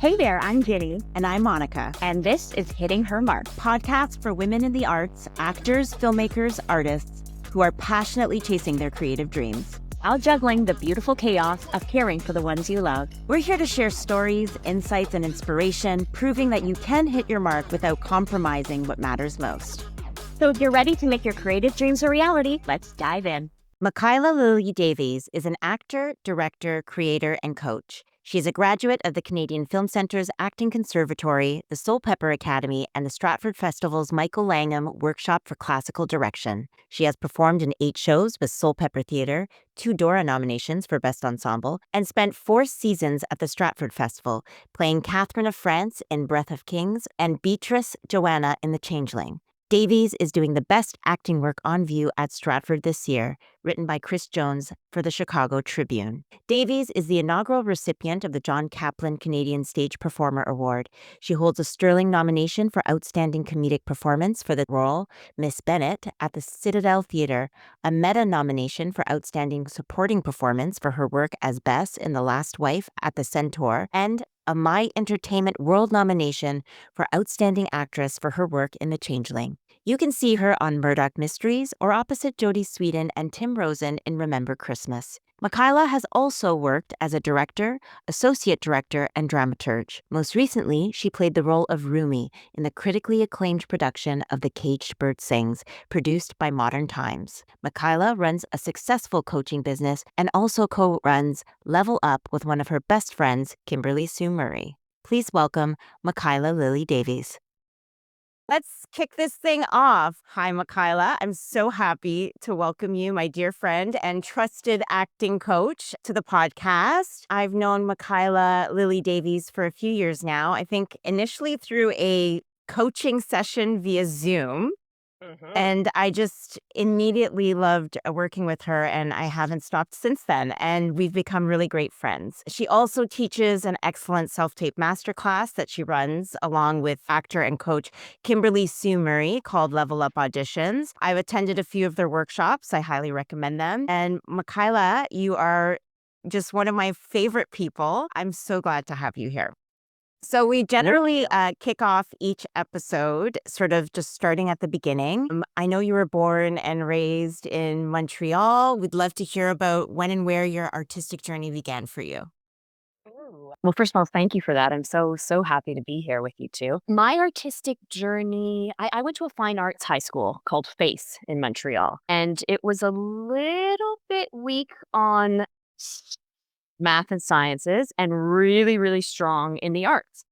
Hey there, I'm Ginny, And I'm Monica, and this is Hitting Her Mark. podcast for women in the arts, actors, filmmakers, artists who are passionately chasing their creative dreams. While juggling the beautiful chaos of caring for the ones you love. We're here to share stories, insights, and inspiration, proving that you can hit your mark without compromising what matters most. So if you're ready to make your creative dreams a reality, let's dive in. Mikaela Lily Davies is an actor, director, creator, and coach. She is a graduate of the Canadian Film Centre's Acting Conservatory, the Soul Pepper Academy, and the Stratford Festival's Michael Langham Workshop for Classical Direction. She has performed in 8 shows with Soul Pepper Theatre, 2 Dora nominations for Best Ensemble, and spent 4 seasons at the Stratford Festival, playing Catherine of France in Breath of Kings and Beatrice Joanna in The Changeling. Davies is doing the best acting work on view at Stratford this year, written by Chris Jones for the Chicago Tribune. Davies is the inaugural recipient of the John Kaplan Canadian Stage Performer Award. She holds a Sterling nomination for Outstanding Comedic Performance for the role Miss Bennet at the Citadel Theatre, a Meta nomination for Outstanding Supporting Performance for her work as Bess in The Last Wife at the Centaur, and a My Entertainment World nomination for Outstanding Actress for her work in The Changeling. You can see her on Murdoch Mysteries or opposite Jodie Sweetin and Tim Rosen in Remember Christmas. Mikaela has also worked as a director, associate director, and dramaturge. Most recently, she played the role of Rumi in the critically acclaimed production of The Caged Bird Sings, produced by Modern Times. Mikaela runs a successful coaching business and also co-runs Level Up with one of her best friends, Kimberly Sue Murray. Please welcome Mikaela Lily Davies. Let's kick this thing off. Hi, Mikaela. I'm so happy to welcome you, my dear friend and trusted acting coach, to the podcast. I've known Mikaela Lily Davies for a few years now. I think initially through a coaching session via Zoom. And I just immediately loved working with her, and I haven't stopped since then. And we've become really great friends. She also teaches an excellent self-tape masterclass that she runs along with actor and coach Kimberly Sue Murray called Level Up Auditions. I've attended a few of their workshops. I highly recommend them. And Mikaela, you are just one of my favorite people. I'm so glad to have you here. So we generally kick off each episode sort of just starting at the beginning. I know you were born and raised in Montreal. We'd love to hear about when and where your artistic journey began for you. Well, first of all, thank you for that. I'm so happy to be here with you too. My artistic journey, I went to a fine arts high school called Face in Montreal, and it was a little bit weak on math and sciences and really strong in the arts.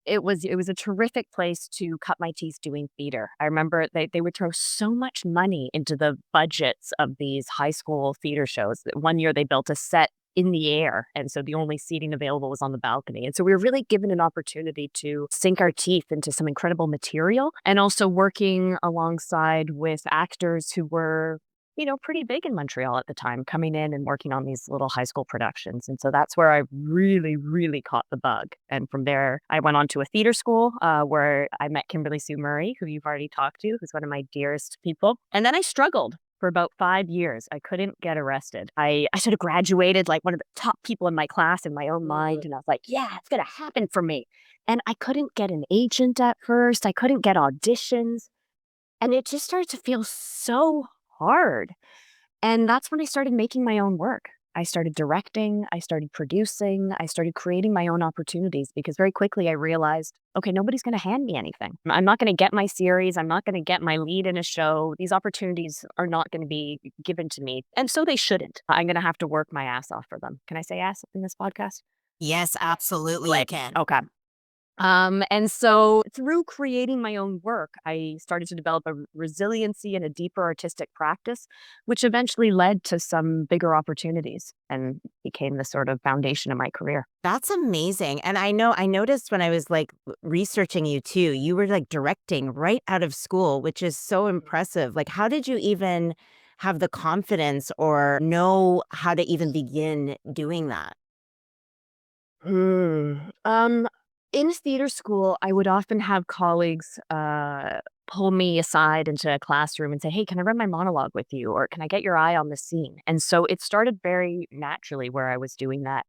It was a terrific place to cut my teeth doing theater. I remember they would throw so much money into the budgets of these high school theater shows. One year they built a set in the air, and so the only seating available was on the balcony. And so we were really given an opportunity to sink our teeth into some incredible material, and also working alongside with actors who were pretty big in Montreal at the time, coming in and working on these little high school productions. And so that's where I really caught the bug. And from there, I went on to a theater school where I met Kimberly Sue Murray, who you've already talked to, who's one of my dearest people. And then I struggled for about 5 years. I couldn't get arrested. I sort of graduated like one of the top people in my class in my own mind. And I was like, yeah, it's going to happen for me. And I couldn't get an agent at first. I couldn't get auditions. And it just started to feel so hard. And that's when I started making my own work. I started directing, I started producing, I started creating my own opportunities because very quickly I realized, okay, nobody's going to hand me anything. I'm not going to get my series. I'm not going to get my lead in a show. These opportunities are not going to be given to me. And so they shouldn't. I'm going to have to work my ass off for them. Can I say ass in this podcast? Yes, absolutely, you can. Okay. And so through creating my own work, I started to develop a resiliency and a deeper artistic practice, which eventually led to some bigger opportunities and became the sort of foundation of my career. That's amazing. And I noticed when I was like researching you too, you were like directing right out of school, which is so impressive. Like, how did you even have the confidence or know how to even begin doing that? In theater school, I would often have colleagues pull me aside into a classroom and say, hey, can I run my monologue with you? Or can I get your eye on the scene? And so it started very naturally where I was doing that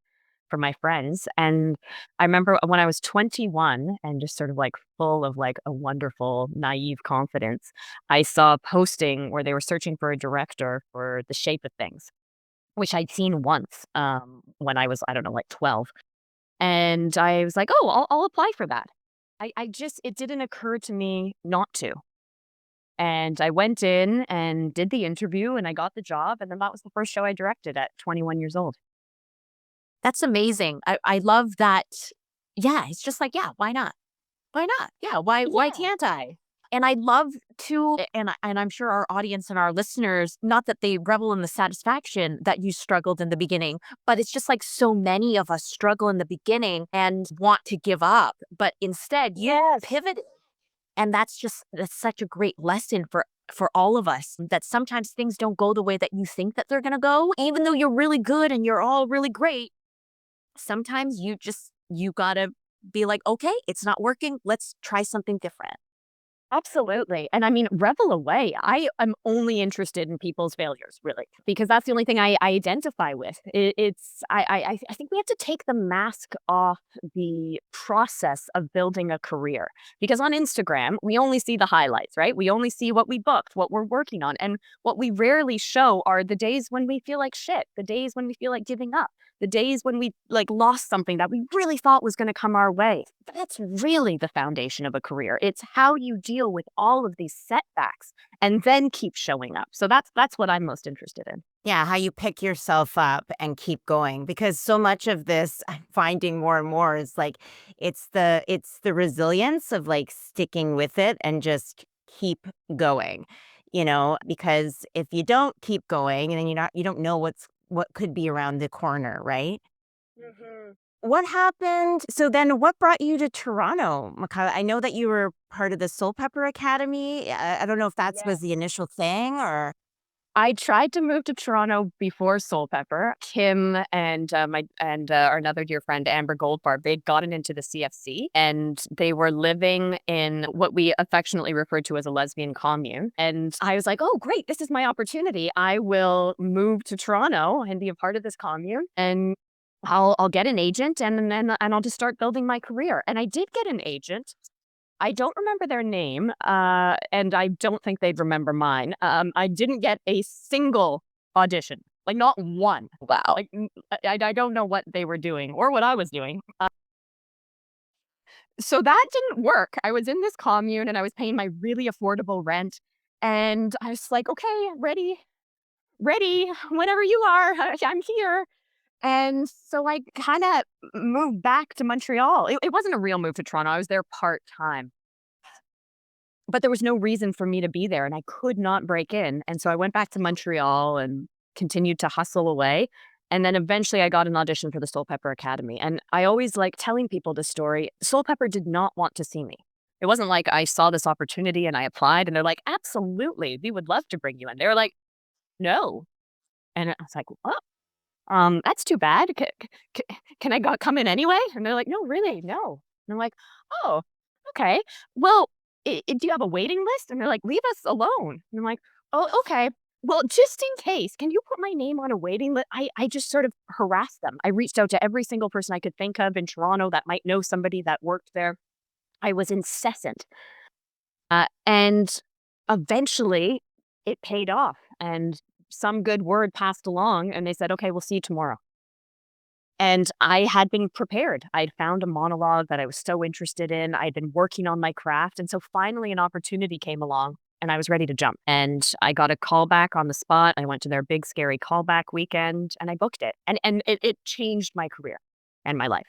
from my friends. And I remember when I was 21 and just sort of like full of like a wonderful, naive confidence, I saw a posting where they were searching for a director for The Shape of Things, which I'd seen once when I was, I don't know, like 12. And I was like, oh, I'll apply for that. I just, it didn't occur to me not to. And I went in and did the interview and I got the job. And then that was the first show I directed at 21 years old. That's amazing. I love that. Yeah, it's just like, yeah, why not? Why not? Yeah, why Yeah. can't I? And I love to and I'm sure our audience and our listeners, not that they revel in the satisfaction that you struggled in the beginning, but it's just like so many of us struggle in the beginning and want to give up, but instead you Yes. pivot. And that's such a great lesson for all of us, that sometimes things don't go the way that you think that they're going to go, even though you're really good and you're all really great. Sometimes you got to be like, okay, it's not working, let's try something different. Absolutely. And I mean, revel away. I am only interested in people's failures, really, because that's the only thing I identify with. I think we have to take the mask off the process of building a career, because on Instagram, we only see the highlights, right? We only see what we booked, what we're working on. And what we rarely show are the days when we feel like shit, the days when we feel like giving up, the days when we like lost something that we really thought was going to come our way. That's really the foundation of a career. It's how you deal with all of these setbacks and then keep showing up. So that's what I'm most interested in. Yeah, how you pick yourself up and keep going, because so much of this I'm finding more and more is like it's the resilience of like sticking with it and just keep going. Because if you don't keep going, and then you don't know what could be around the corner, right? Mhm. What happened? So then what brought you to Toronto, Mikaela? I know that you were part of the Soul Pepper Academy. I don't know if that was the Yes. initial thing or I tried to move to Toronto before Soul Pepper. Kim and our another dear friend Amber Goldfarb, they'd gotten into the CFC and they were living in what we affectionately referred to as a lesbian commune. And I was like, "Oh, great! This is my opportunity. I will move to Toronto and be a part of this commune, and I'll get an agent, and I'll just start building my career." And I did get an agent. I don't remember their name, and I don't think they'd remember mine. I didn't get a single audition, like, not one. Wow. Like, I don't know what they were doing or what I was doing. So that didn't work. I was in this commune, and I was paying my really affordable rent, and I was like, "Okay, ready, whenever you are, I'm here." And so I kinda moved back to Montreal. It wasn't a real move to Toronto, I was there part-time. But there was no reason for me to be there, and I could not break in, and so I went back to Montreal and continued to hustle away, and then eventually I got an audition for the Soul Pepper Academy, and I always like telling people this story. Soul Pepper did not want to see me. It wasn't like I saw this opportunity and I applied, and they're like, "Absolutely, we would love to bring you in." They were like, "No." And I was like, "What? That's too bad. Can I come in anyway?" And they're like, "No, really, no." And I'm like, "Oh, okay. Well, do you have a waiting list?" And they're like, "Leave us alone." And I'm like, "Oh, okay. Well, just in case, can you put my name on a waiting list?" I just sort of harassed them. I reached out to every single person I could think of in Toronto that might know somebody that worked there. I was incessant. And eventually it paid off. And some good word passed along, and they said, "Okay, we'll see you tomorrow." And I had been prepared. I'd found a monologue that I was so interested in. I'd been working on my craft. And so finally an opportunity came along and I was ready to jump. And I got a call back on the spot. I went to their big scary callback weekend and I booked it. And it changed my career and my life.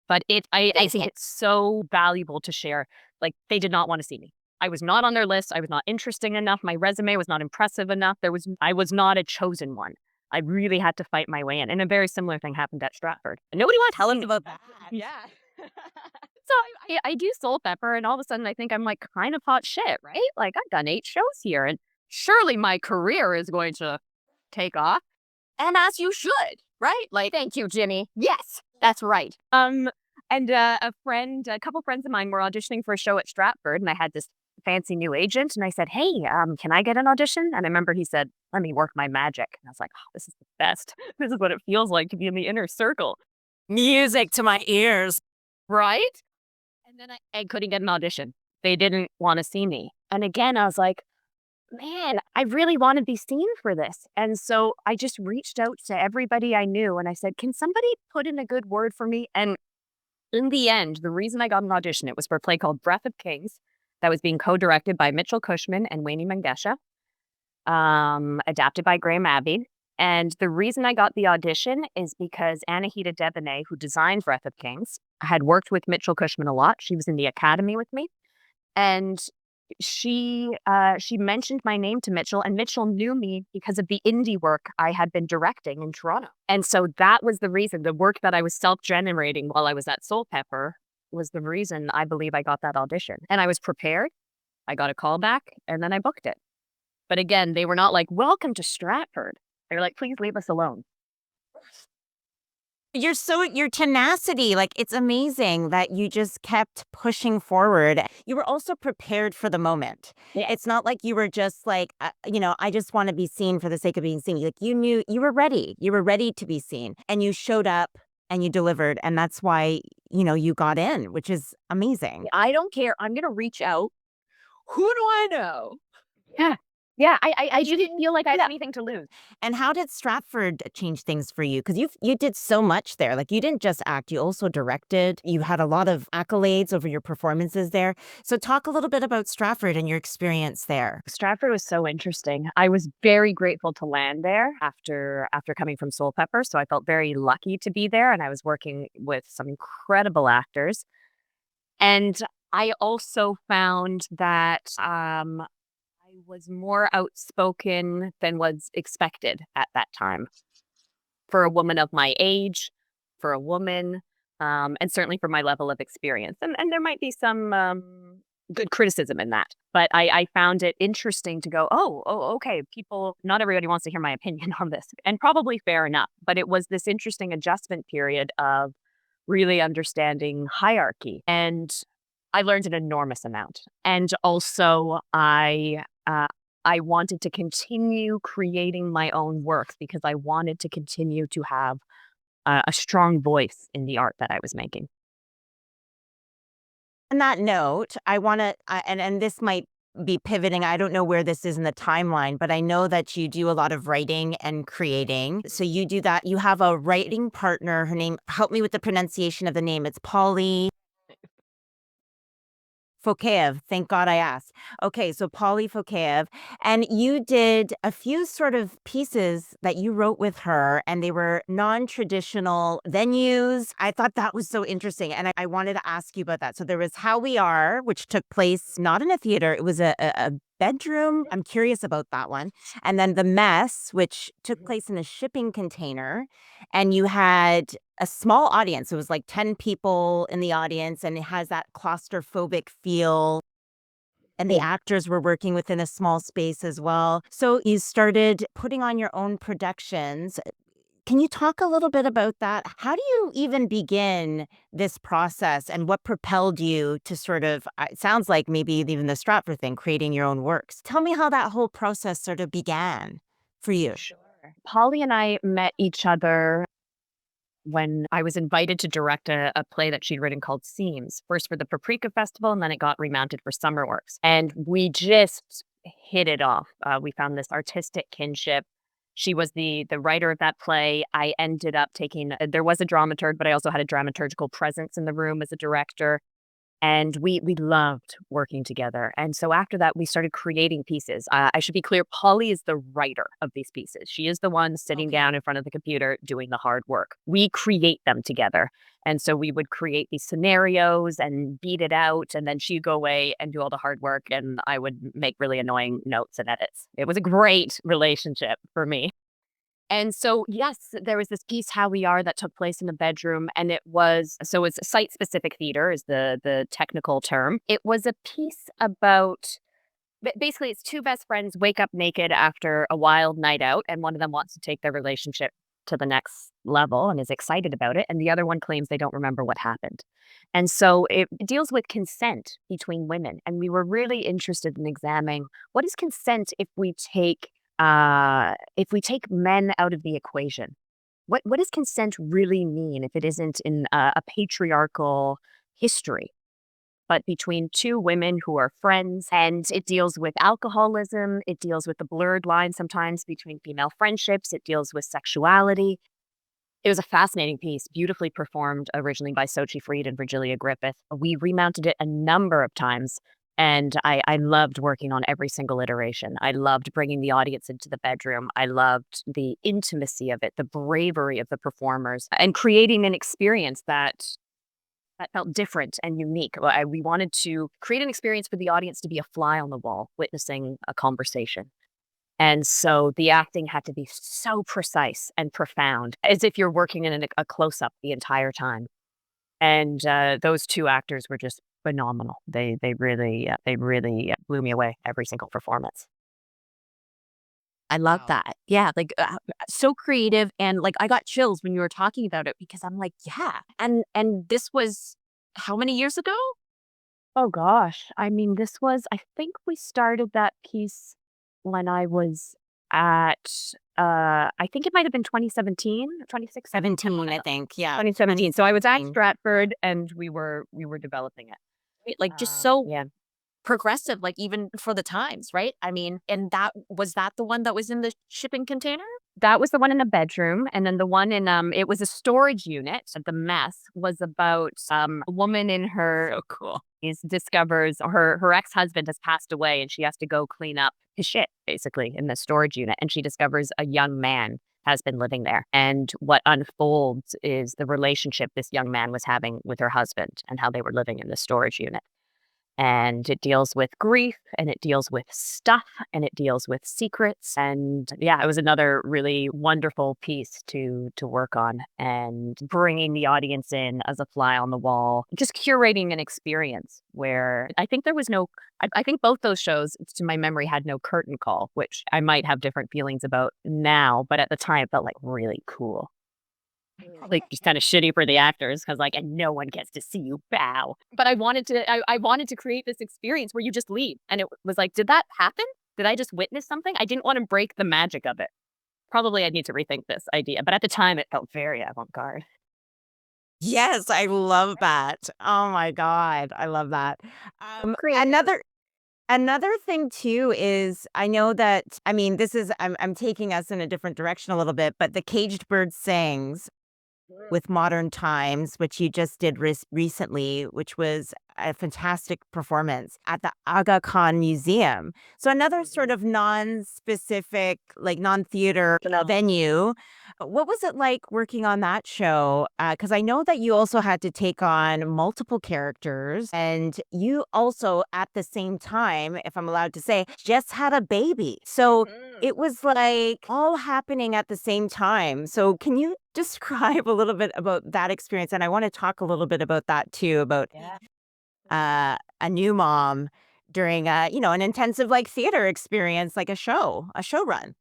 But I think it's so valuable to share. Like, they did not want to see me. I was not on their list. I was not interesting enough. My resume was not impressive enough. I was not a chosen one. I really had to fight my way in, and a very similar thing happened at Stratford. And nobody wanted to tell see us me. about that. Yeah. So I do Soul Pepper, and all of a sudden I think I'm like kind of hot shit, right? Like, I've done 8 shows here, and surely my career is going to take off. And as you should, right? Like, thank you, Jimmy. Yes, that's right. And a couple friends of mine were auditioning for a show at Stratford, and I had this fancy new agent, and I said, "Hey, can I get an audition?" And I remember he said, "Let me work my magic." And I was like, "Oh, this is the best. This is what it feels like to be in the inner circle." Music to my ears. right? And then I couldn't get an audition. They didn't want to see me. And again, I was like, man, I really want to be seen for this. And so I just reached out to everybody I knew and I said, can somebody put in a good word for me? And in the end, the reason I got an audition, it was for a play called Breath of Kings that was being co-directed by Mitchell Cushman and Wayne Mangesha, adapted by Graham Abbey. And the reason I got the audition is because Anahita Debonay, who designed Breath of Kings, had worked with Mitchell Cushman a lot. She was in the academy with me. And she mentioned my name to Mitchell, and Mitchell knew me because of the indie work I had been directing in Toronto. And so that was the reason, the work that I was self-generating while I was at Soul Pepper was the reason I believe I got that audition. And I was prepared. I got a call back, and then I booked it. But again, they were not like, welcome to Stratford. They were like, please leave us alone. Your tenacity, like, it's amazing that you just kept pushing forward. You were also prepared for the moment. Yeah. It's not like you were just like, I just want to be seen for the sake of being seen. Like, you knew you were ready. You were ready to be seen, and you showed up and you delivered, and that's why, you got in, which is amazing. I don't care. I'm going to reach out. Who do I know? Yeah. Yeah. I didn't feel like I had anything to lose. And how did Stratford change things for you? Because you did so much there. Like, you didn't just act, you also directed. You had a lot of accolades over your performances there. So talk a little bit about Stratford and your experience there. Stratford was so interesting. I was very grateful to land there after coming from Soul Pepper, so I felt very lucky to be there, and I was working with some incredible actors. And I also found that I was more outspoken than was expected at that time for a woman of my age, for a woman, and certainly for my level of experience. And there might be some good criticism in that. But I found it interesting to go, okay, people, not everybody wants to hear my opinion on this, and probably fair enough. But it was this interesting adjustment period of really understanding hierarchy. And I learned an enormous amount. And also, I wanted to continue creating my own works because I wanted to continue to have a strong voice in the art that I was making. On that note, I want to, and this might be pivoting. I don't know where this is in the timeline, but I know that you do a lot of writing and creating. So you do that. You have a writing partner. Her name, help me with the pronunciation of the name. It's Polly Fokaev. Thank God I asked. Okay, so Polly Fokaev. And you did a few sort of pieces that you wrote with her, and they were non-traditional venues. I thought that was so interesting, and I wanted to ask you about that. So there was How We Are, which took place not in a theater, it was a bedroom. I'm curious about that one. And then The Mess, which took place in a shipping container, and you had a small audience. It was like 10 people in the audience, and it has that claustrophobic feel. And the actors were working within a small space as well. So you started putting on your own productions. Can you talk a little bit about that? How do you even begin this process, and what propelled you to sort of, it sounds like maybe even the Stratford thing, creating your own works? Tell me how that whole process sort of began for you. Sure. Polly and I met each other when I was invited to direct a play that she'd written called Seams, first for the Paprika Festival, and then it got remounted for Summer Works. And we just hit it off. We found this artistic kinship. She was the writer of that play. I ended up taking, there was a dramaturg, but I also had a dramaturgical presence in the room as a director. And we loved working together. And so after that, we started creating pieces. I should be clear, Polly is the writer of these pieces. She is the one sitting down in front of the computer doing the hard work. We create them together. And so we would create these scenarios and beat it out. And then she'd go away and do all the hard work. And I would make really annoying notes and edits. It was a great relationship for me. And so, yes, there was this piece, How We Are, that took place in the bedroom. And it was, so it's site-specific theater is the technical term. It was a piece about, basically, it's two best friends wake up naked after a wild night out, and one of them wants to take their relationship to the next level and is excited about it. And the other one claims they don't remember what happened. And so it deals with consent between women. And we were really interested in examining what is consent if we take men out of the equation. what does consent really mean if it isn't in a patriarchal history, but between two women who are friends? And it deals with alcoholism. It deals with the blurred line sometimes between female friendships. It deals with sexuality. It was a fascinating piece, beautifully performed originally by Sochi Freed and Virgilia Griffith. We remounted it a number of times, and I loved working on every single iteration. I loved bringing the audience into the bedroom. I loved the intimacy of it, the bravery of the performers, and creating an experience that felt different and unique. We wanted to create an experience for the audience to be a fly on the wall, witnessing a conversation. And so the acting had to be so precise and profound, as if you're working in a close up the entire time. And those two actors were just phenomenal. They really blew me away every single performance. I love that. Yeah, like, so creative, and, like, I got chills when you were talking about it because I'm like, "Yeah." And this was how many years ago? Oh gosh, I mean, I think we started that piece when I was at. I think it might have been 2017, 2016. 17, I think. Yeah. 2017. So I was at 2017. Stratford and we were developing it. Right, like, just so Yeah. progressive, like, even for the times, right? I mean, and that the one that was in the shipping container? That was the one in the bedroom, and then the one in, it was a storage unit. The mess was about, a woman in her So cool. is discovers her ex-husband has passed away, and she has to go clean up his shit, basically, in the storage unit, and she discovers a young man has been living there, and what unfolds is the relationship this young man was having with her husband and how they were living in the storage unit. And it deals with grief, and it deals with stuff, and it deals with secrets. And yeah, it was another really wonderful piece to work on, and bringing the audience in as a fly on the wall, just curating an experience where I think there was no. I think both those shows, to my memory, had no curtain call, which I might have different feelings about now, but at the time it felt like really cool. Probably just kinda shitty for the actors, because and no one gets to see you bow. But I wanted to create this experience where you just leave, and it was like, "Did that happen? Did I just witness something?" I didn't wanna break the magic of it. Probably I need to rethink this idea, but at the time, it felt very avant-garde. Yes, I love that. Oh my god, I love that. Creative. Another thing too is I know that I mean, this is I'm taking us in a different direction a little bit, but The Caged Bird Sings with Modern Times, which you just did recently, which was a fantastic performance at the Aga Khan Museum. So another sort of non-specific, like non-theater venue. What was it like working on that show? Because I know that you also had to take on multiple characters, and you also, at the same time, if I'm allowed to say, just had a baby. So it was like all happening at the same time. So can you describe a little bit about that experience? And I want to talk a little bit about that too, about a new mom during an intensive like theater experience, like a show run.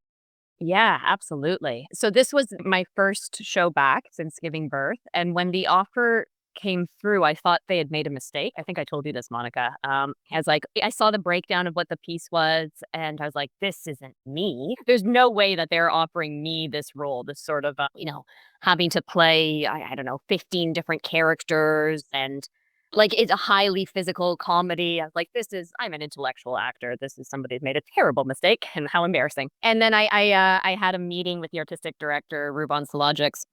Yeah, absolutely. So this was my first show back since giving birth, and when the offer came through, I thought they had made a mistake. I think I told you this, Monica. I was like, I saw the breakdown of what the piece was, and I was like, this isn't me. There's no way that they're offering me this role, this sort of, having to play, I don't know, 15 different characters, and like, it's a highly physical comedy. I was like, I'm an intellectual actor. This is somebody who's made a terrible mistake, and how embarrassing. And then I had a meeting with the artistic director, Ruban Salajics,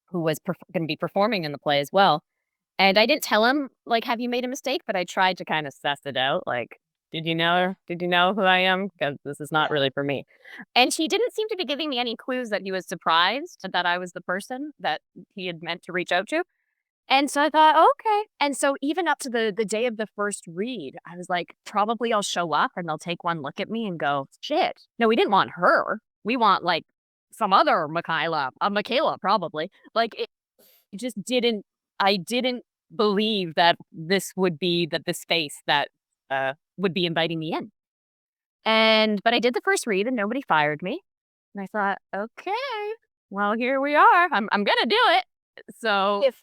who was gonna be performing in the play as well. And I didn't tell him, like, "Have you made a mistake?" But I tried to kinda suss it out, like, "Did you know who I am? Because this is not really for me." And he didn't seem to be giving me any clues that he was surprised that I was the person that he had meant to reach out to. And so I thought, "Okay." And so even up to the day of the first read, I was like, "Probably I'll show up and they'll take one look at me and go, 'Shit, no, we didn't want her. We want, like, some other Mikaela, a Mikaela, probably.'" Like, it just didn't I didn't believe that this would be the space that, would be inviting me in. But I did the first read and nobody fired me. And I thought, "Okay, well, here we are. I'm gonna do it." So if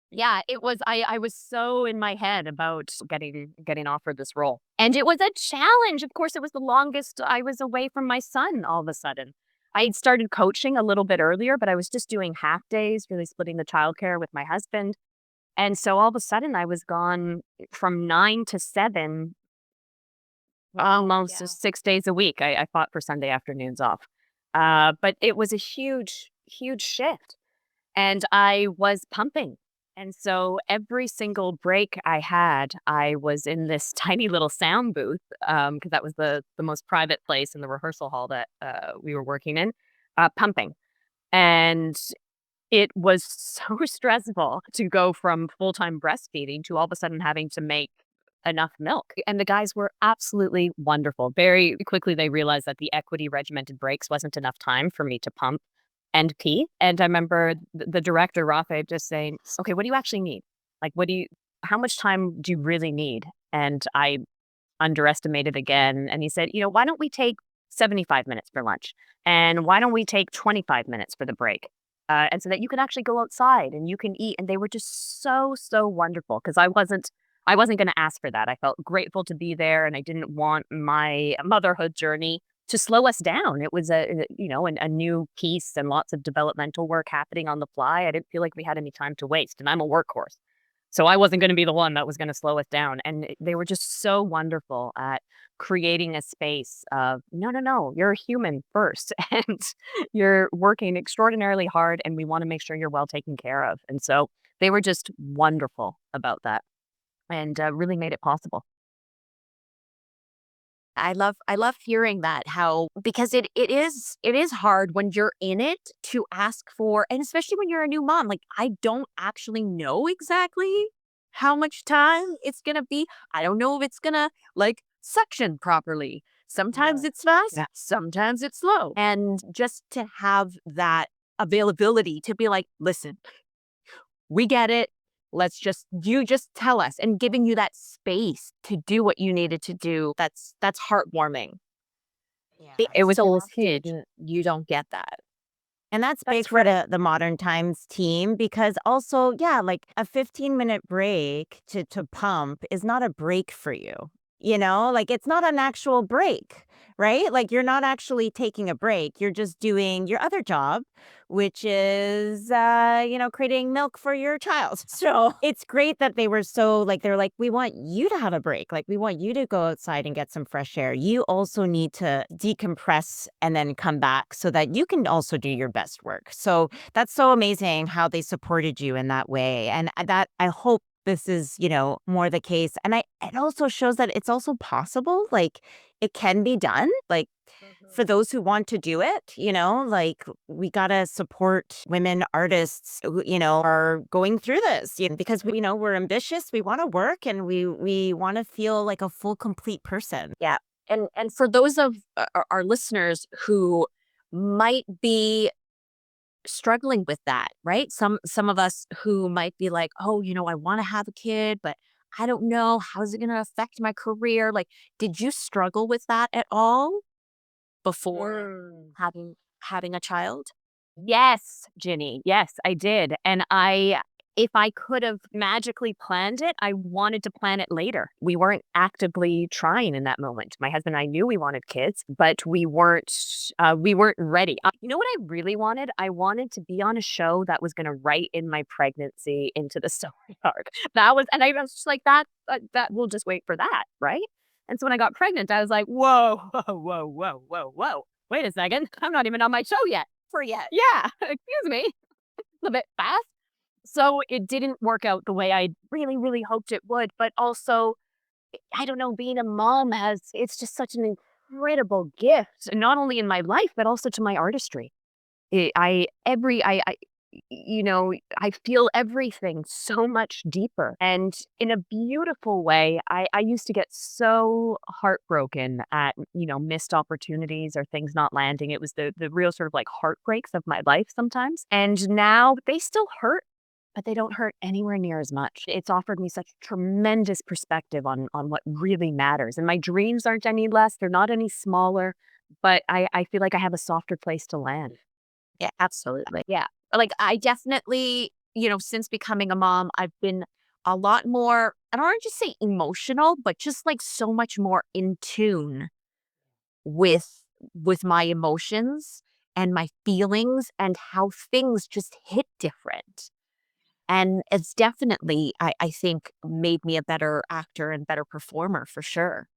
yeah, it was I was so in my head about getting offered this role. And it was a challenge. Of course, it was the longest I was away from my son all of a sudden. I started coaching a little bit earlier, but I was just doing half days, really splitting the childcare with my husband. And so all of a sudden I was gone from 9 to 7, almost Yeah. 6 days a week. I fought for Sunday afternoons off. But it was a huge, huge shift. And I was pumping. And so every single break I had, I was in this tiny little sound booth, because that was the most private place in the rehearsal hall that we were working in, pumping. And it was so stressful to go from full-time breastfeeding to all of a sudden having to make enough milk. And the guys were absolutely wonderful. Very quickly, they realized that the equity regimented breaks wasn't enough time for me to pump and pee. And I remember the director, Rafe, just saying, okay, what do you actually need? Like, how much time do you really need? And I underestimated again. And he said, why don't we take 75 minutes for lunch? And why don't we take 25 minutes for the break? And so that you can actually go outside and you can eat. And they were just so, so wonderful because I wasn't going to ask for that. I felt grateful to be there and I didn't want my motherhood journey to slow us down. It was a new piece and lots of developmental work happening on the fly. I didn't feel like we had any time to waste. And I'm a workhorse. So I wasn't gonna be the one that was gonna slow us down, and they were just so wonderful at creating a space of, "No, no, no, you're a human first, and you're working extraordinarily hard, and we wanna make sure you're well taken care of." And so they were just wonderful about that and, really made it possible. I love hearing that, how because it is hard when you're in it to ask for, and especially when you're a new mom. Like, I don't actually know exactly how much time it's gonna be. I don't know if it's gonna, like, suction properly. Sometimes Right. it's fast, Yeah. sometimes it's slow. And just to have that availability to be like, listen, we get it. You just tell us, and giving you that space to do what you needed to do. That's heartwarming. Yeah, It It was so huge. often you don't get that. and that's big That's for right. the modern times team because also, yeah, like a 15-minute break to pump is not a break for you. Like it's not an actual break, right? Like you're not actually taking a break. You're just doing your other job, which is creating milk for your child. So it's great that they were so like they're like, we want you to have a break. Like we want you to go outside and get some fresh air. You also need to decompress and then come back so that you can also do your best work. So that's so amazing how they supported you in that way. And that I hope this is, more the case. And it also shows that it's also possible. Like it can be done. Like for those who want to do it, like we got to support women artists who, are going through this, because we're ambitious, we want to work and we want to feel like a full complete person. Yeah. And for those of our listeners who might be struggling with that, right? Some of us who might be like, "Oh, I want to have a kid, but I don't know, how's it going to affect my career?" Like, did you struggle with that at all before Mm. having a child? Yes, Ginny. Yes, I did. And if I could have magically planned it, I wanted to plan it later. We weren't actively trying in that moment. My husband and I knew we wanted kids, but we weren't ready. You know what I really wanted? I wanted to be on a show that was going to write in my pregnancy into the story arc. And I was just like, that we'll just wait for that, right? And so when I got pregnant, I was like, whoa, whoa, whoa, whoa, whoa, whoa. Wait a second. I'm not even on my show yet. For yet. Yeah, excuse me. A bit fast. So it didn't work out the way I really, really hoped it would. But also, I don't know, being a mom it's just such an incredible gift, not only in my life, but also to my artistry. I feel everything so much deeper and in a beautiful way. I used to get so heartbroken at, missed opportunities or things not landing. It was the real sort of like heartbreaks of my life sometimes. And now they still hurt, but they don't hurt anywhere near as much. It's offered me such tremendous perspective on what really matters. And my dreams aren't any less, they're not any smaller, but I feel like I have a softer place to land. Yeah, absolutely. Yeah. Like, I definitely, since becoming a mom, I've been a lot more, I don't want to just say emotional, but just like so much more in tune with with my emotions. and my feelings and how things just hit different. And it's definitely, I think, made me a better actor and better performer for sure.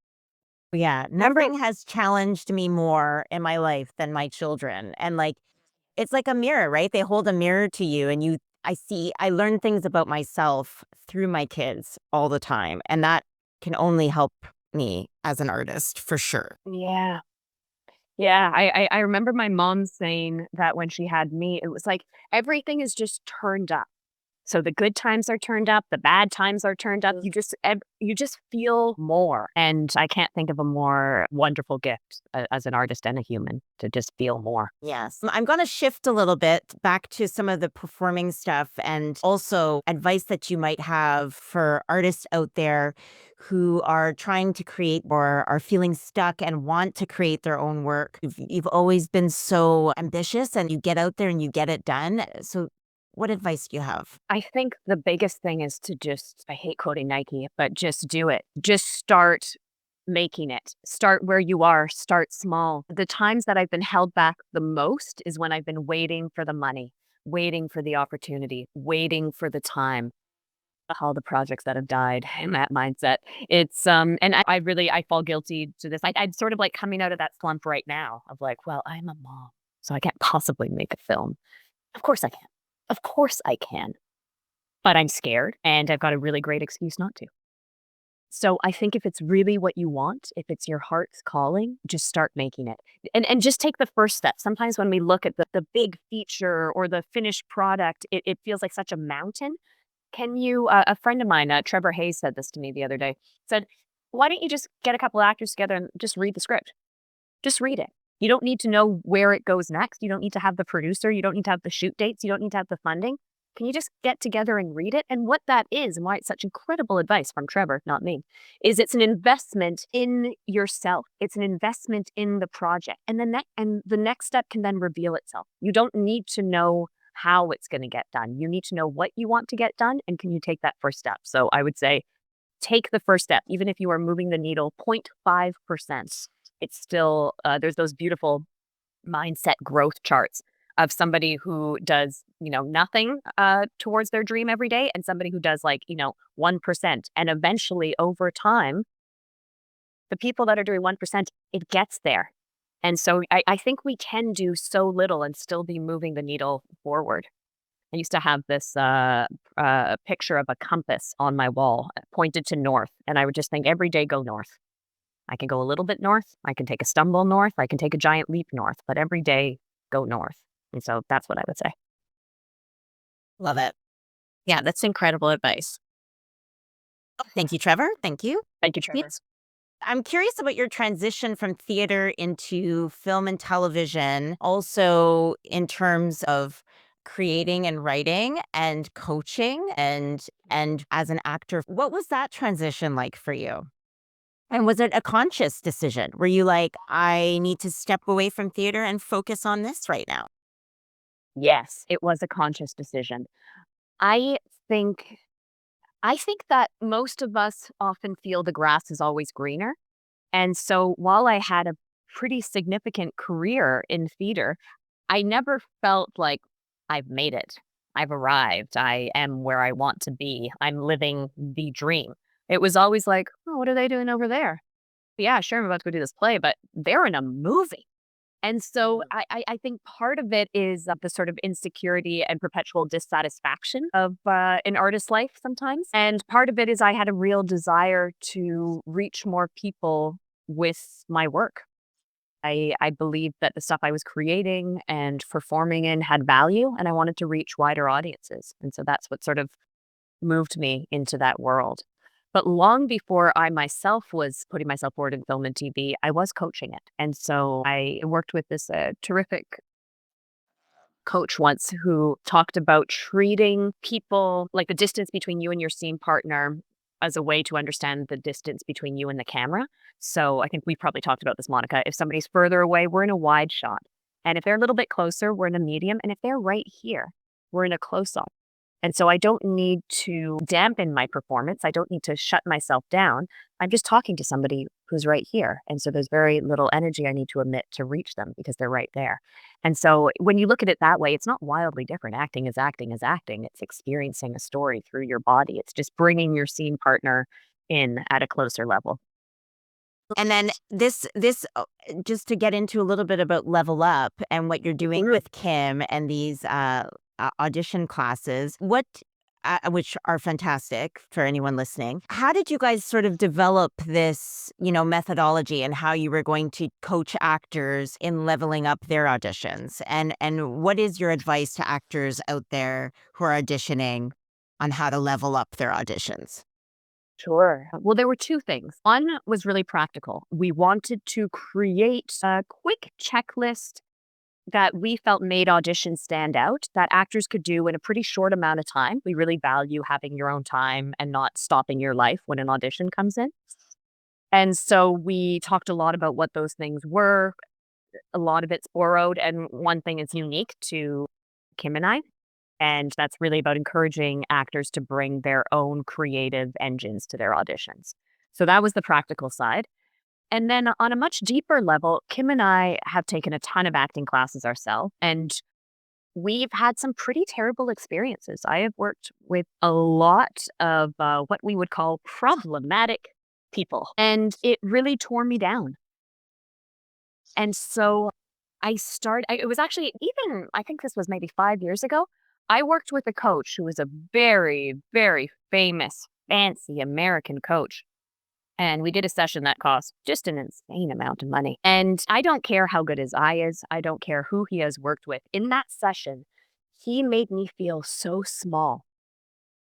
Yeah, numbering has challenged me more in my life than my children. And like, it's like a mirror, right? They hold a mirror to you, and I learn things about myself through my kids all the time. And that can only help me as an artist for sure. Yeah. Yeah, I remember my mom saying that when she had me, it was like everything is just turned up. So the good times are turned up, the bad times are turned up. You just feel more, and I can't think of a more wonderful gift as an artist and a human to just feel more. Yes. I'm going to shift a little bit back to some of the performing stuff and also advice that you might have for artists out there who are trying to create or are feeling stuck and want to create their own work. You've always been so ambitious and you get out there and you get it done. So, what advice do you have? I think the biggest thing is to just, I hate quoting Nike, but just do it. Just start making it. Start where you are, start small. The times that I've been held back the most is when I've been waiting for the money, waiting for the opportunity, waiting for the time. All the projects that have died in that mindset. It's and I really I fall guilty to this. I'm sort of like coming out of that slump right now of like, well, I'm a mom, so I can't possibly make a film. Of course I can. Of course I can. But I'm scared and I've got a really great excuse not to. So I think if it's really what you want, if it's your heart's calling, just start making it. And just take the first step. Sometimes when we look at the big feature or the finished product, it feels like such a mountain. Can you a friend of mine, Trevor Hayes said this to me the other day, said, "Why don't you just get a couple actors together and just read the script? Just read it. You don't need to know where it goes next. You don't need to have the producer. You don't need to have the shoot dates. You don't need to have the funding. Can you just get together and read it?" And what that is, and why it's such incredible advice from Trevor, not me, is it's an investment in yourself. It's an investment in the project. And the next step can then reveal itself. You don't need to know how it's going to get done. You need to know what you want to get done, and can you take that first step? So I would say take the first step, even if you are moving the needle 0.5%. It's still there's those beautiful mindset growth charts of somebody who does nothing towards their dream every day, and somebody who does like 1%, and eventually over time the people that are doing 1%, it gets there. And so I think we can do so little and still be moving the needle forward. I used to have this picture of a compass on my wall pointed to north, and I would just think every day go north. I can go a little bit north. I can take a stumble north. I can take a giant leap north, but every day go north. And so that's what I would say. Love it. Yeah, that's incredible advice. Thank you, Trevor. Thank you. Thank you, Trevor. Yes. I'm curious about your transition from theater into film and television, also in terms of creating and writing and coaching and as an actor. What was that transition like for you? And was it a conscious decision? Were you like, I need to step away from theater and focus on this right now? Yes, it was a conscious decision. I think I think that most of us often feel the grass is always greener. And so while I had a pretty significant career in theater, I never felt like I've made it. I've arrived. I am where I want to be. I'm living the dream. It was always like, oh, what are they doing over there? Yeah, sure, I'm about to go do this play, but they're in a movie. And so I think part of it is the sort of insecurity and perpetual dissatisfaction of an artist's life sometimes. And part of it is I had a real desire to reach more people with my work. I believed that the stuff I was creating and performing in had value, and I wanted to reach wider audiences. And so that's what sort of moved me into that world. But long before I myself was putting myself forward in film and TV, I was coaching it. And so I worked with this terrific coach once who talked about treating people like the distance between you and your scene partner as a way to understand the distance between you and the camera. So I think we probably talked about this, Monica. If somebody's further away, we're in a wide shot. And if they're a little bit closer, we're in a medium. And if they're right here, we're in a close up. And so I don't need to dampen my performance. I don't need to shut myself down. I'm just talking to somebody who's right here. And so there's very little energy I need to emit to reach them because they're right there. And so when you look at it that way, it's not wildly different. Acting is acting is acting. It's experiencing a story through your body. It's just bringing your scene partner in at a closer level. And then just to get into a little bit about Level Up and what you're doing with Kim and these audition classes, which are fantastic for anyone listening. How did you guys sort of develop this, methodology and how you were going to coach actors in leveling up their auditions? And what is your advice to actors out there who are auditioning on how to level up their auditions? Sure. Well, there were two things. One was really practical. We wanted to create a quick checklist that we felt made auditions stand out that actors could do in a pretty short amount of time. We really value having your own time and not stopping your life when an audition comes in. And so we talked a lot about what those things were. A lot of it's borrowed, and one thing is unique to Kim and I. And that's really about encouraging actors to bring their own creative engines to their auditions. So that was the practical side. And then on a much deeper level, Kim and I have taken a ton of acting classes ourselves, and we've had some pretty terrible experiences. I have worked with a lot of what we would call problematic people, and it really tore me down. And so it was actually even, I think this was maybe 5 years ago. I worked with a coach who was a very, very famous, fancy American coach. And we did a session that cost just an insane amount of money. And I don't care how good his eye is. I don't care who he has worked with. In that session, he made me feel so small.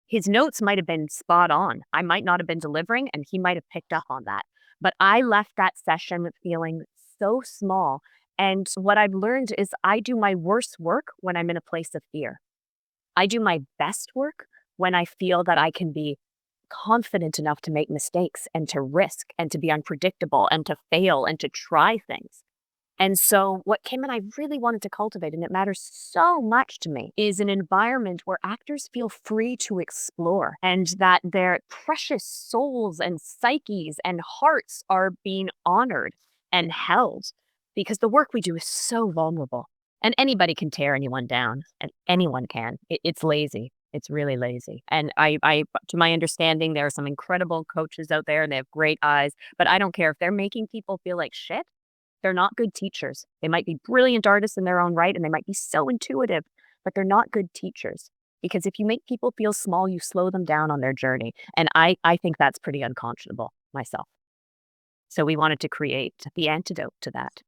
His notes might have been spot on. I might not have been delivering, and he might have picked up on that. But I left that session feeling so small. And what I've learned is I do my worst work when I'm in a place of fear. I do my best work when I feel that I can be confident enough to make mistakes and to risk and to be unpredictable and to fail and to try things. And so, what Kim and I really wanted to cultivate, and it matters so much to me, is an environment where actors feel free to explore and that their precious souls and psyches and hearts are being honored and held because the work we do is so vulnerable. And anybody can tear anyone down, and anyone can. It's lazy. It's really lazy. And to my understanding, there are some incredible coaches out there and they have great eyes, but I don't care if they're making people feel like shit. They're not good teachers. They might be brilliant artists in their own right, and they might be so intuitive, but they're not good teachers. Because if you make people feel small, you slow them down on their journey. And I think that's pretty unconscionable myself. So we wanted to create the antidote to that,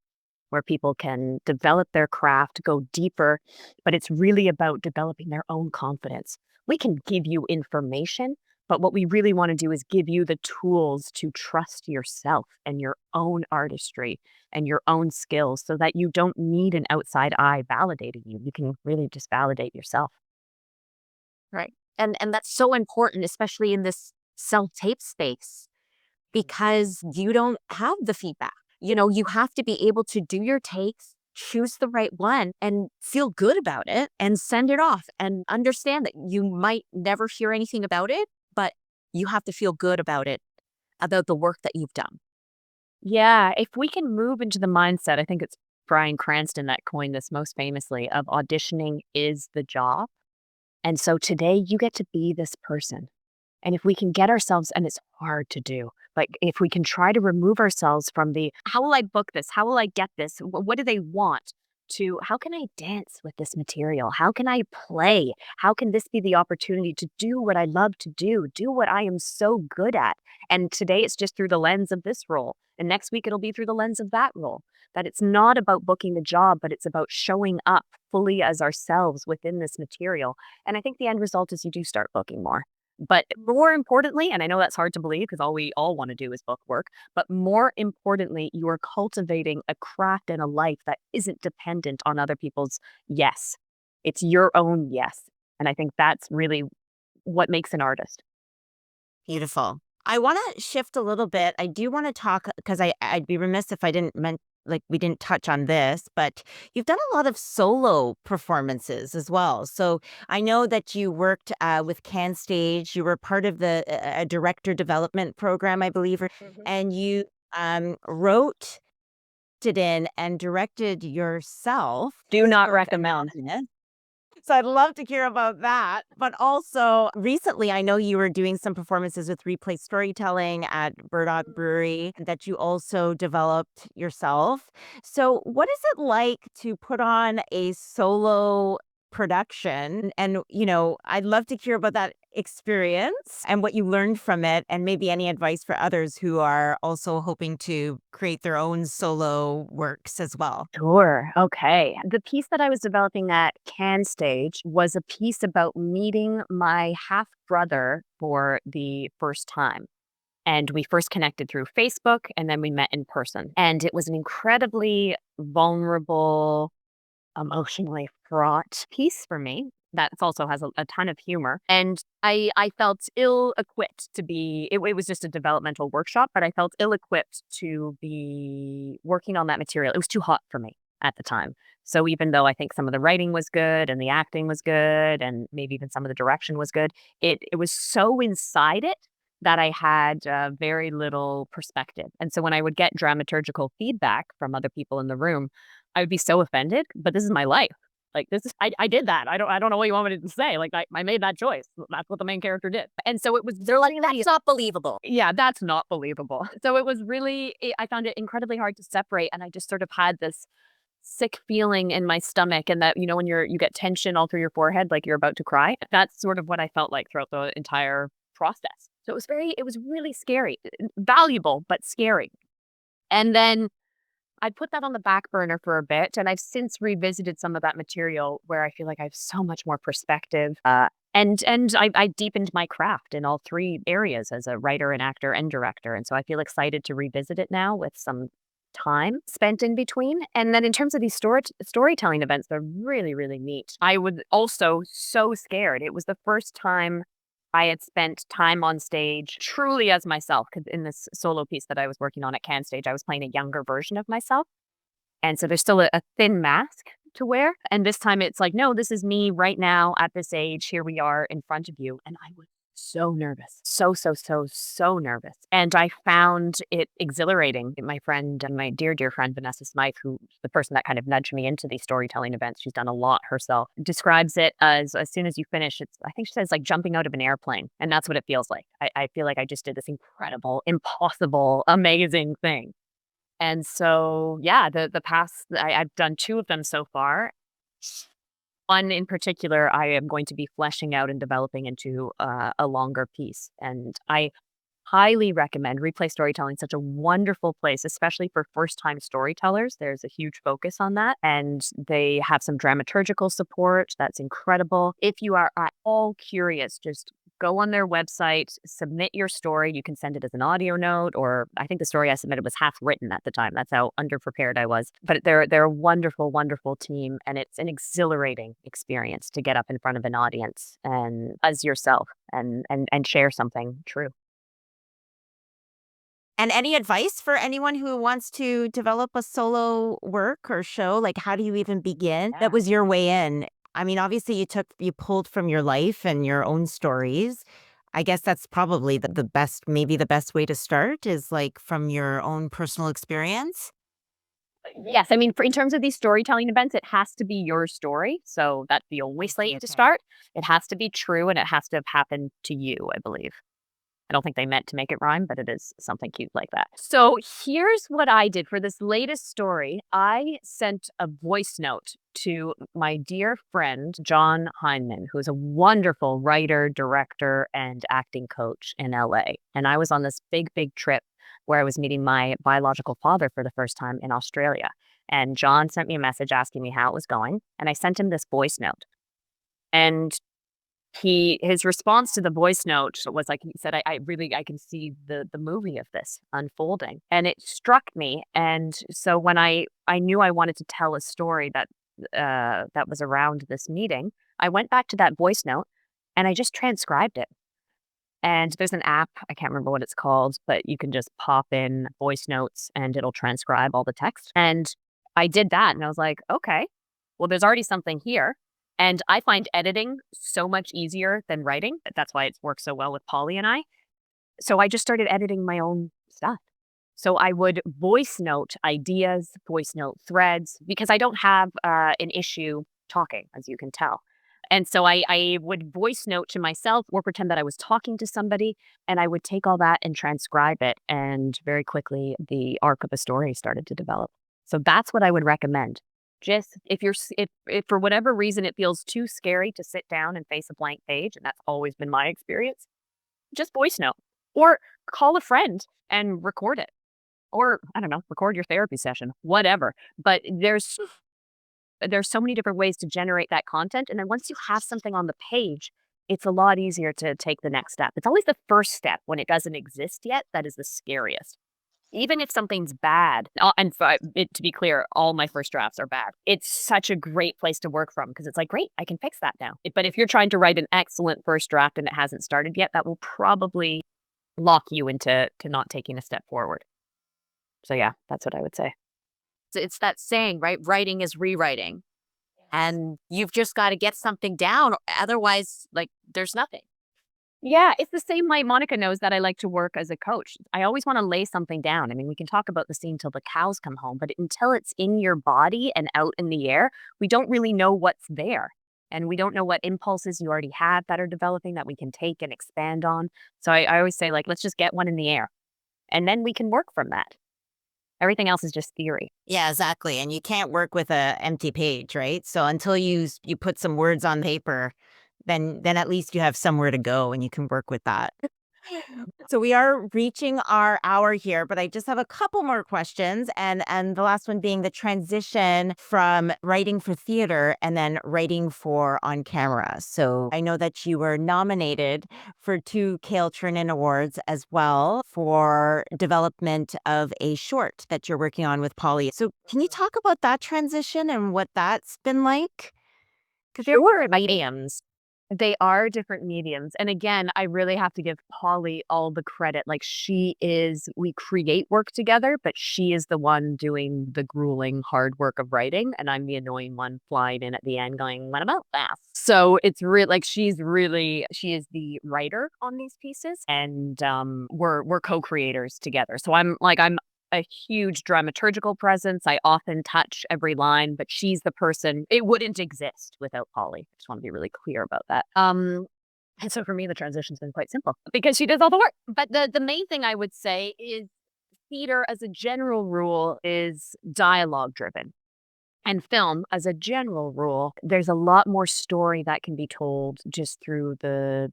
where people can develop their craft, go deeper, but it's really about developing their own confidence. We can give you information, but what we really want to do is give you the tools to trust yourself and your own artistry and your own skills so that you don't need an outside eye validating you. You can really just validate yourself. Right. And that's so important, especially in this self-tape space, because you don't have the feedback. You have to be able to do your takes, choose the right one, and feel good about it and send it off and understand that you might never hear anything about it, but you have to feel good about it, about the work that you've done. Yeah, if we can move into the mindset, I think it's Bryan Cranston that coined this most famously of auditioning is the job. And so today you get to be this person. And if we can get ourselves, and it's hard to do, but if we can try to remove ourselves from the, how will I book this? How will I get this? What do they want? To how can I dance with this material? How can I play? How can this be the opportunity to do what I love to do what I am so good at? And today it's just through the lens of this role. And next week it'll be through the lens of that role. That it's not about booking the job, but it's about showing up fully as ourselves within this material. And I think the end result is you do start booking more. But more importantly, and I know that's hard to believe because all we all want to do is book work, but more importantly, you are cultivating a craft and a life that isn't dependent on other people's yes. It's your own yes. And I think that's really what makes an artist. Beautiful. I want to shift a little bit. I do want to talk because I'd be remiss if I didn't like we didn't touch on this, but you've done a lot of solo performances as well. So I know that you worked with Can Stage. You were part of the director development program, I believe, Mhm. and you wrote it in and directed yourself. Do not recommend. Self-advocacy. So I'd love to hear about that. But also, recently, I know you were doing some performances with replay storytelling at Burdock Brewery that you also developed yourself. So, what is it like to put on a solo production? And, I'd love to hear about that experience and what you learned from it, and maybe any advice for others who are also hoping to create their own solo works as well. Sure. Okay. The piece that I was developing at Can Stage was a piece about meeting my half brother for the first time. And we first connected through Facebook and then we met in person. And it was an incredibly vulnerable, emotionally fraught piece for me that also has a ton of humor. And I felt ill equipped to be, it was just a developmental workshop, but I felt ill equipped to be working on that material. It was too hot for me at the time. So even though I think some of the writing was good and the acting was good and maybe even some of the direction was good, it was so inside it that I had very little perspective. And so when I would get dramaturgical feedback from other people in the room, I would be so offended, but this is my life. Like this is I did that. I don't know what you want me to say. Like I made that choice. That's what the main character did. And so it was They're like, that's not believable. yeah, that's not believable. So it was really I found it incredibly hard to separate and I just sort of had this sick feeling in my stomach and that when you get tension all through your forehead like you're about to cry. That's sort of what I felt like throughout the entire process. So it was really scary. Valuable but scary. And then I put that on the back burner for a bit, and I've since revisited some of that material where I feel like I have so much more perspective. And I deepened my craft in all three areas as a writer, an actor, and director. And so I feel excited to revisit it now with some time spent in between. And then in terms of these storytelling events, they're really, really neat. I was also so scared. It was the first time I had spent time on stage truly as myself, because in this solo piece that I was working on at Can Stage, I was playing a younger version of myself. And so there's still a thin mask to wear. And this time it's like, no, this is me right now at this age. Here we are in front of you. And I was so nervous. So, so, so, so nervous. And I found it exhilarating. My friend and my dear, dear friend, Vanessa Smythe, who's the person that kind of nudged me into these storytelling events, she's done a lot herself, describes it as soon as you finish, I think she says like jumping out of an airplane. And that's what it feels like. I feel like I just did this incredible, impossible, amazing thing. And so, yeah, the past I've done 2 of them so far. One in particular, I am going to be fleshing out and developing into a longer piece, and I highly recommend replay storytelling. Such a wonderful place, especially for first-time storytellers. There's a huge focus on that, and they have some dramaturgical support that's incredible. If you are at all curious, just go on their website, submit your story. You can send it as an audio note, or I think the story I submitted was half written at the time. That's how underprepared I was. But they're a wonderful, wonderful team, and it's an exhilarating experience to get up in front of an audience and as yourself and share something true. And any advice for anyone who wants to develop a solo work or show? Like, how do you even begin? That Yeah. was your way in. I mean, obviously, you pulled from your life and your own stories. I guess that's probably the best, maybe the best way to start is like from your own personal experience. Yes, I mean, in terms of these storytelling events, it has to be your story. So that's the only slate to Okay. start. It has to be true and it has to have happened to you, I believe. I don't think they meant to make it rhyme, but it is something cute like that. So here's what I did for this latest story. I sent a voice note to my dear friend, John Heinman, who's a wonderful writer, director, and acting coach in LA. And I was on this big, big trip where I was meeting my biological father for the first time in Australia. And John sent me a message asking me how it was going. And I sent him this voice note. And his response to the voice note was like he said, I really I can see the movie of this unfolding. And it struck me. And so when I knew I wanted to tell a story that was around this meeting, I went back to that voice note and I just transcribed it. And there's an app, I can't remember what it's called, but you can just pop in voice notes and it'll transcribe all the text. And I did that and I was like, okay, well, there's already something here. And I find editing so much easier than writing. That's why it's worked so well with Polly and I. So I just started editing my own stuff. So I would voice note ideas, voice note threads, because I don't have an issue talking, as you can tell. And so I would voice note to myself or pretend that I was talking to somebody, and I would take all that and transcribe it. And very quickly, the arc of a story started to develop. So that's what I would recommend. Just if for whatever reason it feels too scary to sit down and face a blank page, and that's always been my experience, just voice note or call a friend and record it. Or, I don't know, record your therapy session, whatever. But there's so many different ways to generate that content, and then once you have something on the page, it's a lot easier to take the next step. It's always the first step when it doesn't exist yet that is the scariest. Even if something's bad, to be clear, all my first drafts are bad. It's such a great place to work from because it's like, great, I can fix that now. But if you're trying to write an excellent first draft and it hasn't started yet, that will probably lock you into not taking a step forward. So yeah, that's what I would say. It's that saying, right? Writing is rewriting. And you've just got to get something down. Otherwise, like, there's nothing. Yeah, it's the same way Monica knows that I like to work as a coach. I always want to lay something down. I mean, we can talk about the scene till the cows come home, but until it's in your body and out in the air, we don't really know what's there. And we don't know what impulses you already have that are developing that we can take and expand on. So I always say, like, let's just get one in the air and then we can work from that. Everything else is just theory. Yeah, exactly. And you can't work with a empty page, right? So until you put some words on paper, then at least you have somewhere to go and you can work with that. So we are reaching our hour here, but I just have a couple more questions, and the last one being the transition from writing for theater and then writing for on camera. So I know that you were nominated for 2 Cale Turnin Awards as well for development of a short that you're working on with Polly. So can you talk about that transition and what that's been like? Because there were mediums. They are different mediums. And again, I really have to give Polly all the credit. Like we create work together, but she is the one doing the grueling hard work of writing. And I'm the annoying one flying in at the end going, what about that? So it's really like she is the writer on these pieces. And we're co-creators together. So I'm a huge dramaturgical presence. I often touch every line, but she's the person. It wouldn't exist without Polly. I just want to be really clear about that. And so for me, the transition's been quite simple because she does all the work. But the main thing I would say is theater, as a general rule, is dialogue driven. And film, as a general rule, there's a lot more story that can be told just through the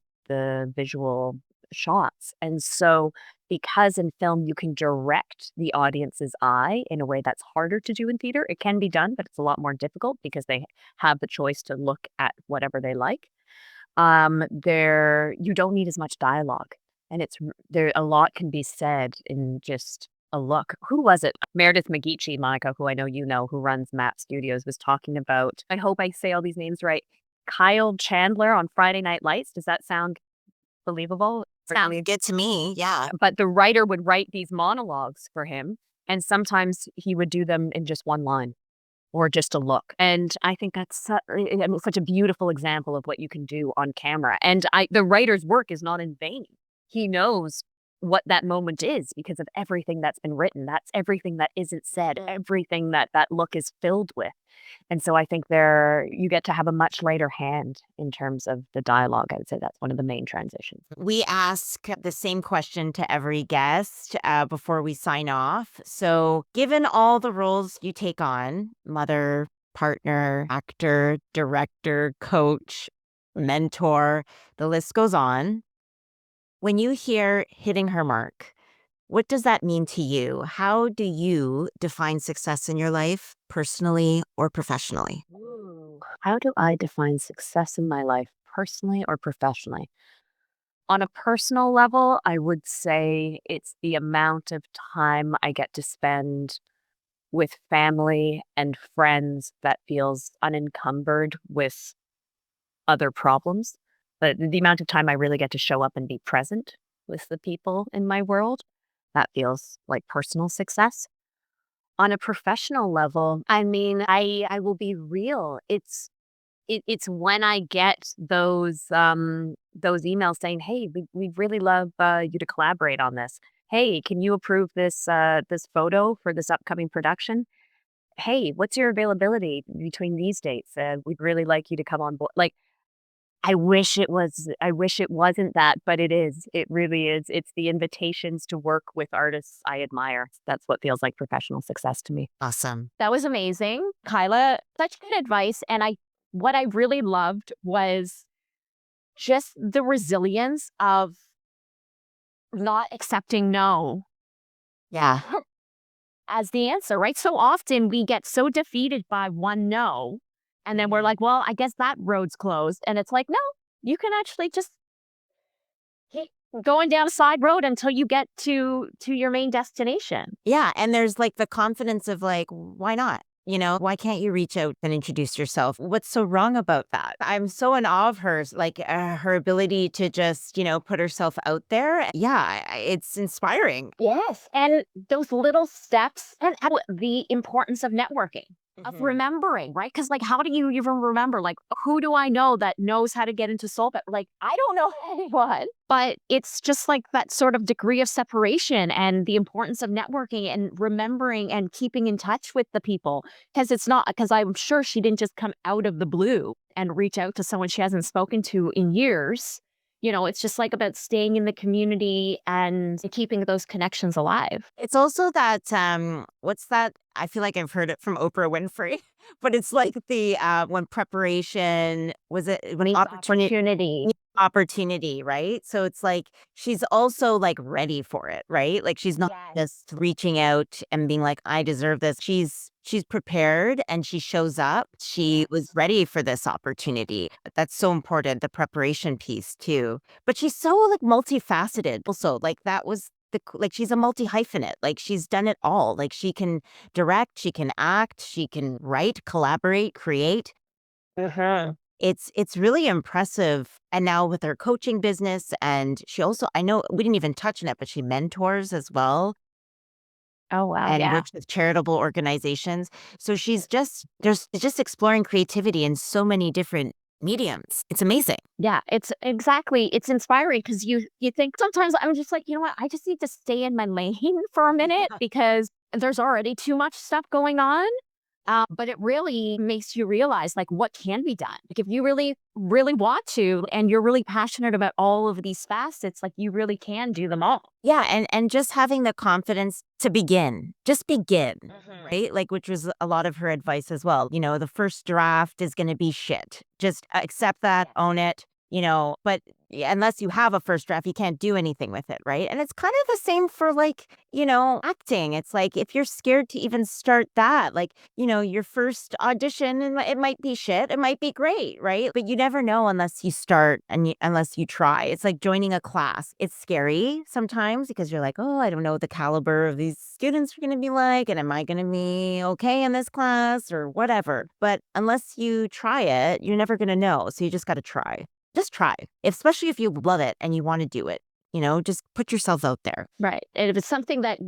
visual shots. And so because in film you can direct the audience's eye in a way that's harder to do in theater, it can be done, but it's a lot more difficult because they have the choice to look at whatever they like. There you don't need as much dialogue, and there a lot can be said in just a look. Who was it? Meredith McGeechee, Monica, who I know you know, who runs Map Studios, was talking about, I hope I say all these names right, Kyle Chandler on Friday Night Lights. Does that sound believable? Sounds good to me. Yeah. But the writer would write these monologues for him, and sometimes he would do them in just one line or just a look. And I think that's such a beautiful example of what you can do on camera. And the writer's work is not in vain. He knows what that moment is because of everything that's been written. That's everything that isn't said, everything that look is filled with. And so I think you get to have a much lighter hand in terms of the dialogue. I would say that's one of the main transitions. We ask the same question to every guest before we sign off. So, given all the roles you take on, mother, partner, actor, director, coach, mentor, the list goes on. When you hear hitting her mark, what does that mean to you? How do you define success in your life, personally or professionally? Ooh. How do I define success in my life, personally or professionally? On a personal level, I would say it's the amount of time I get to spend with family and friends that feels unencumbered with other problems. But the amount of time I really get to show up and be present with the people in my world, that feels like personal success. On a professional level, I mean, I will be real. It's when I get those emails saying, "Hey, we really love you to collaborate on this. Hey, can you approve this photo for this upcoming production? Hey, what's your availability between these dates? We'd really like you to come on board." Like, I wish it wasn't that, but it is. It really is. It's the invitations to work with artists I admire. That's what feels like professional success to me. Awesome. That was amazing, Kyla. Such good advice. And what I really loved was just the resilience of not accepting no Yeah. as the answer, right? So often we get so defeated by one no, and then we're like, well, I guess that road's closed. And it's like, no, you can actually just keep going down a side road until you get to your main destination. Yeah, and there's, like, the confidence of, like, why not? Why can't you reach out and introduce yourself? What's so wrong about that? I'm so in awe of hers, like, her ability to just, put herself out there. Yeah, it's inspiring. Yes. And those little steps and how the importance of networking, of remembering, right? Because, like, how do you even remember? Like, who do I know that knows how to get into soul? But, like, I don't know anyone. But it's just like that sort of degree of separation and the importance of networking and remembering and keeping in touch with the people. Because I'm sure she didn't just come out of the blue and reach out to someone she hasn't spoken to in years. It's just like about staying in the community and keeping those connections alive. It's also that, what's that? I feel like I've heard it from Oprah Winfrey, but it's like the, when preparation was it when Opportunity. opportunity, right? So it's like she's also like ready for it, right? Like she's not Yes. just reaching out and being like, I deserve this. She's prepared and she shows up. She was ready for this opportunity. That's so important, the preparation piece too. But she's so like multifaceted. Also, like that was like she's a multi hyphenate. Like she's done it all. Like she can direct, she can act, she can write, collaborate, create. Uh-huh. It's really impressive, and now with her coaching business, and she also I know we didn't even touch on it, but she mentors as well Oh, wow. and Yeah. works with charitable organizations. So she's just exploring creativity in so many different mediums. It's amazing. Yeah, it's inspiring because you think sometimes I'm just like, you know what, I just need to stay in my lane for a minute because there's already too much stuff going on. But it really makes you realize like what can be done. Like if you really, really want to and you're really passionate about all of these facets, like you really can do them all. Yeah, and just having the confidence to begin. Just begin, right? Like, which was a lot of her advice as well. The first draft is gonna be shit. Just accept that, own it, but yeah, unless you have a first draft, you can't do anything with it, right? And it's kind of the same for like, acting. It's like if you're scared to even start that, like, your first audition, and it might be shit, it might be great, right? But you never know unless you start and unless you try. It's like joining a class. It's scary sometimes because you're like, oh, I don't know what the caliber of these students are going to be like, and am I going to be okay in this class or whatever? But unless you try it, you're never going to know. So you just got to try. Just try, especially if you love it and you want to do it. Just put yourself out there. Right. And if it's something that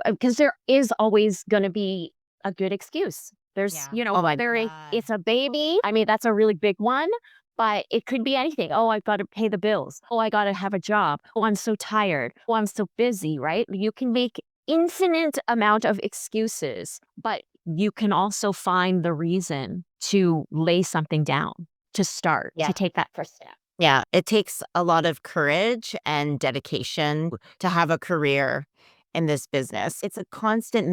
because there is always going to be a good excuse. There's, Yeah. Oh my whether God. it's a baby, I mean, that's a really big one, but it could be anything. Oh, I've got to pay the bills. Oh, I got to have a job. Oh, I'm so tired. Oh, I'm so busy, right? You can make infinite amount of excuses, but you can also find the reason to lay something down, to start, Yeah. to take that first step. Yeah, it takes a lot of courage and dedication to have a career in this business. It's a constant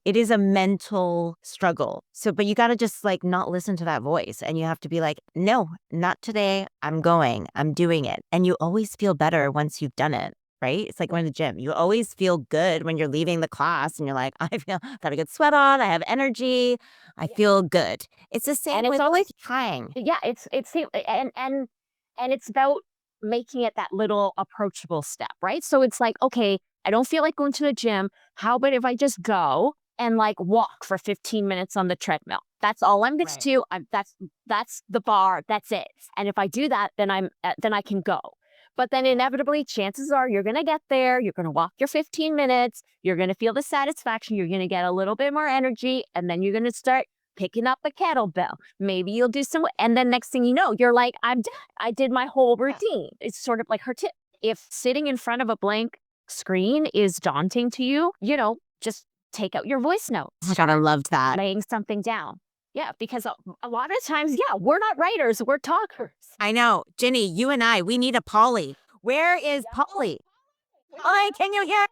it is a mental struggle. So, but you got to just like not listen to that voice and you have to be like, no, not today. I'm doing it. And you always feel better once you've done it. Right? It's like going to the gym. You always feel good when you're leaving the class and you're like, got a good sweat on. I have energy. I feel good. It's the same And it's with always trying. yeah, and it's about making it that little approachable step, right? So it's like, okay, I don't feel like going to the gym. How about if I just go and like walk for 15 minutes on the treadmill. That's all I'm going to do. That's the bar. That's it. And if I do that, then then I can go. But then inevitably, chances are you're going to get there. You're going to walk your 15 minutes. You're going to feel the satisfaction. You're going to get a little bit more energy. And then you're going to start picking up a kettlebell. Maybe you'll do some, and then next thing you know, you're like, I'm done. I did my whole routine. It's sort of like her tip. If sitting in front of a blank screen is daunting to you, just take out your voice notes. Oh my God, I loved that. Laying something down. Yeah, because a lot of times, we're not writers, we're talkers. I know. Ginny, you and I, we need a Polly. Where is Polly? Polly, can you hear us?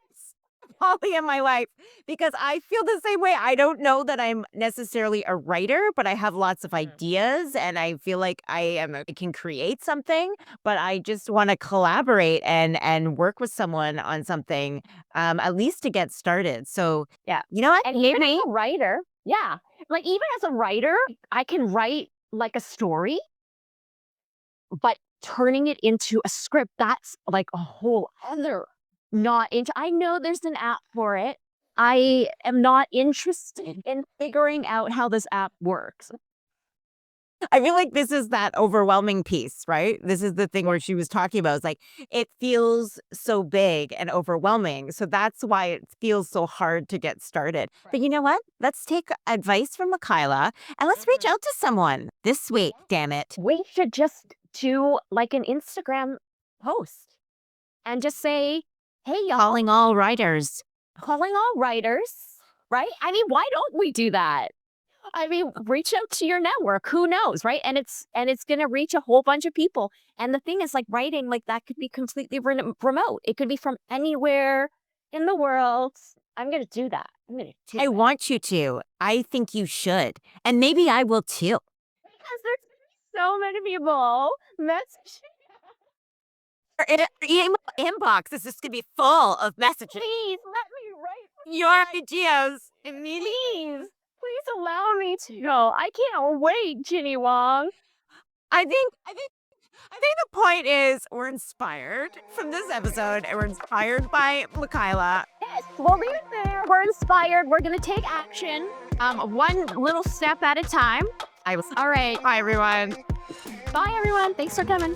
Polly in my life. Because I feel the same way. I don't know that I'm necessarily a writer, but I have lots of ideas and I feel like I can create something, but I just want to collaborate and work with someone on something, at least to get started. So Yeah. you know what? And even as a writer, like even as a writer, I can write like a story, but turning it into a script, that's like a whole other I know there's an app for it. I am not interested in figuring out how this app works. I feel like this is that overwhelming piece, right? This is the thing where she was talking about. It's like, it feels so big and overwhelming. So that's why it feels so hard to get started. But you know what? Let's take advice from Mikaela and let's reach out to someone this week, damn it. We should just do like an Instagram post and just say, hey, y'all, Calling all writers. Right? I mean, why don't we do that? I mean, reach out to your network. Who knows, right? And it's going to reach a whole bunch of people. And the thing is, like writing, like that could be completely remote. It could be from anywhere in the world. I'm going to do that. I want you to. I think you should. And maybe I will too. Because there's so many people messaging. Your inbox is just going to be full of messages. Please let me write Your ideas. Please allow me to go. I can't wait, Ginny Wong. I think the point is we're inspired from this episode and we're inspired by Mikaela. Yes, we'll leave it there. We're inspired. We're going to take action. One little step at a time. All right. Bye, everyone. Bye, everyone. Thanks for coming.